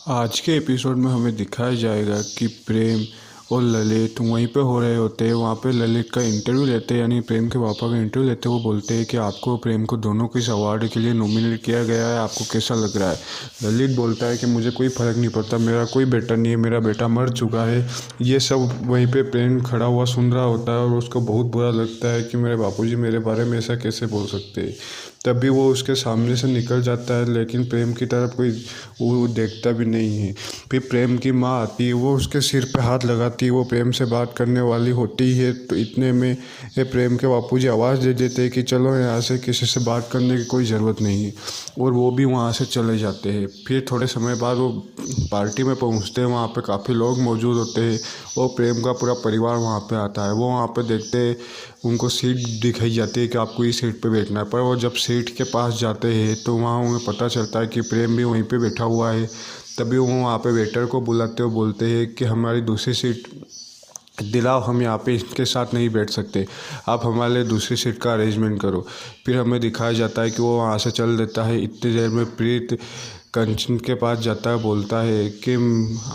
आज के एपिसोड में हमें दिखाया जाएगा कि प्रेम और ललित वहीं पे हो रहे होते हैं। वहाँ पे ललित का इंटरव्यू लेते हैं, यानी प्रेम के पापा का इंटरव्यू लेते हैं। वो बोलते हैं कि आपको प्रेम को दोनों को इस अवार्ड के लिए नॉमिनेट किया गया है, आपको कैसा लग रहा है। ललित बोलता है कि मुझे कोई फ़र्क नहीं पड़ता, मेरा कोई बेटा नहीं है, मेरा बेटा मर चुका है। ये सब वहीं पे प्रेम खड़ा हुआ सुन रहा होता है और उसको बहुत बुरा लगता है कि मेरे बापूजी मेरे बारे में ऐसा कैसे बोल सकते हैं। तभी वो उसके सामने से निकल जाता है, लेकिन प्रेम की तरफ कोई वो देखता भी नहीं है। फिर प्रेम की माँ आती है, वो उसके सिर पे हाथ लगाती है। वो प्रेम से बात करने वाली होती है तो इतने में ये प्रेम के बापूजी आवाज़ दे देते हैं कि चलो यहाँ से, किसी से बात करने की कोई ज़रूरत नहीं है। और वो भी वहाँ से चले जाते हैं। फिर थोड़े समय बाद वो पार्टी में पहुँचते हैं। वहाँ पे काफ़ी लोग मौजूद होते हैं और प्रेम का पूरा परिवार वहाँ पे आता है। वो वहाँ पे देखते हैं, उनको सीट दिखाई जाती है कि आपको इस सीट पे बैठना है। पर वो जब सीट के पास जाते हैं तो वहाँ उन्हें पता चलता है कि प्रेम भी वहीं पे बैठा हुआ है। तभी वो वहाँ पे वेटर को बुलाते हुए बोलते हैं कि हमारी दूसरी सीट दिलाओ, हम यहाँ पे इसके साथ नहीं बैठ सकते, आप हमारे लिए दूसरी सीट का अरेंजमेंट करो। फिर हमें दिखाया जाता है कि वो वहाँ से चल देता है। इतनी देर में प्रीत कंचन के पास जाता है, बोलता है कि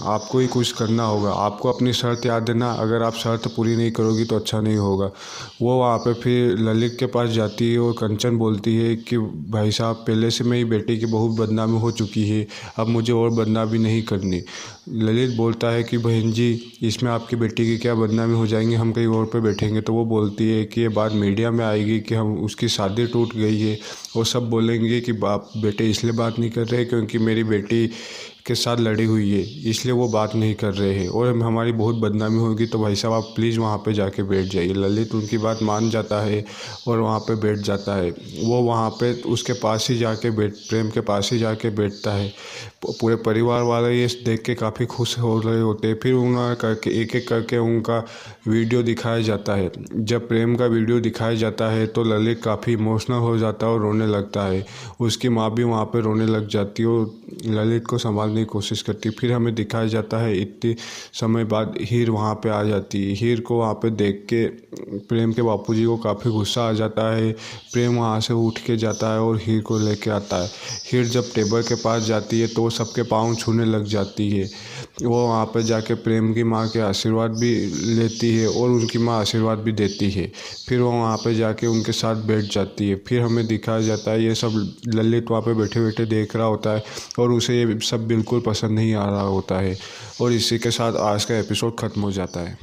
आपको ही कुछ करना होगा, आपको अपनी शर्त याद देना, अगर आप शर्त पूरी नहीं करोगी तो अच्छा नहीं होगा। वो वहाँ पे फिर ललित के पास जाती है और कंचन बोलती है कि भाई साहब, पहले से मेरी बेटी की बहुत बदनामी हो चुकी है, अब मुझे और बदनामी नहीं करनी। ललित बोलता है कि बहन जी, इसमें आपकी बेटी की क्या बदनामी हो जाएंगी, हम कहीं और पे बैठेंगे। तो वो बोलती है कि ये बात मीडिया में आएगी कि हम उसकी शादी टूट गई है, और सब बोलेंगे कि बाप बेटे इसलिए बात नहीं कर रहे क्योंकि मेरी बेटी के साथ लड़ी हुई है, इसलिए वो बात नहीं कर रहे हैं, और हमारी बहुत बदनामी होगी। तो भाई साहब, आप प्लीज़ वहाँ पे जाके बैठ जाइए। ललित उनकी बात मान जाता है और वहाँ पे बैठ जाता है। वो वहाँ पे उसके पास ही जाके प्रेम के पास ही जाके बैठता है। पूरे परिवार वाले ये देख के काफ़ी खुश हो रहे होते हैं। फिर उन्होंने करके एक एक करके उनका वीडियो दिखाया जाता है। जब प्रेम का वीडियो दिखाया जाता है तो ललित काफ़ी इमोशनल हो जाता है और रोने लगता है। उसकी माँ भी वहाँ पे रोने लग जाती है और ललित को संभालने की कोशिश करती है। फिर हमें दिखाया जाता है इतने समय बाद हीर वहाँ पे आ जाती है। हीर को वहाँ पे देख के प्रेम के बापूजी को काफ़ी गुस्सा आ जाता है। प्रेम वहाँ से उठ के जाता है और हीर को लेके आता है। हीर जब टेबल के पास जाती है तो वो सबके पाँव छूने लग जाती है। वो वहाँ पे जाके प्रेम की माँ के आशीर्वाद भी लेती है और उनकी माँ आशीर्वाद भी देती है। फिर वो वहाँ पे जाके उनके साथ बैठ जाती है। फिर हमें दिखाया जाता है ये सब ललित वहाँ पे बैठे बैठे देख रहा होता है और उसे ये सब बिल्कुल पसंद नहीं आ रहा होता है। और इसी के साथ आज का एपिसोड ख़त्म हो जाता है।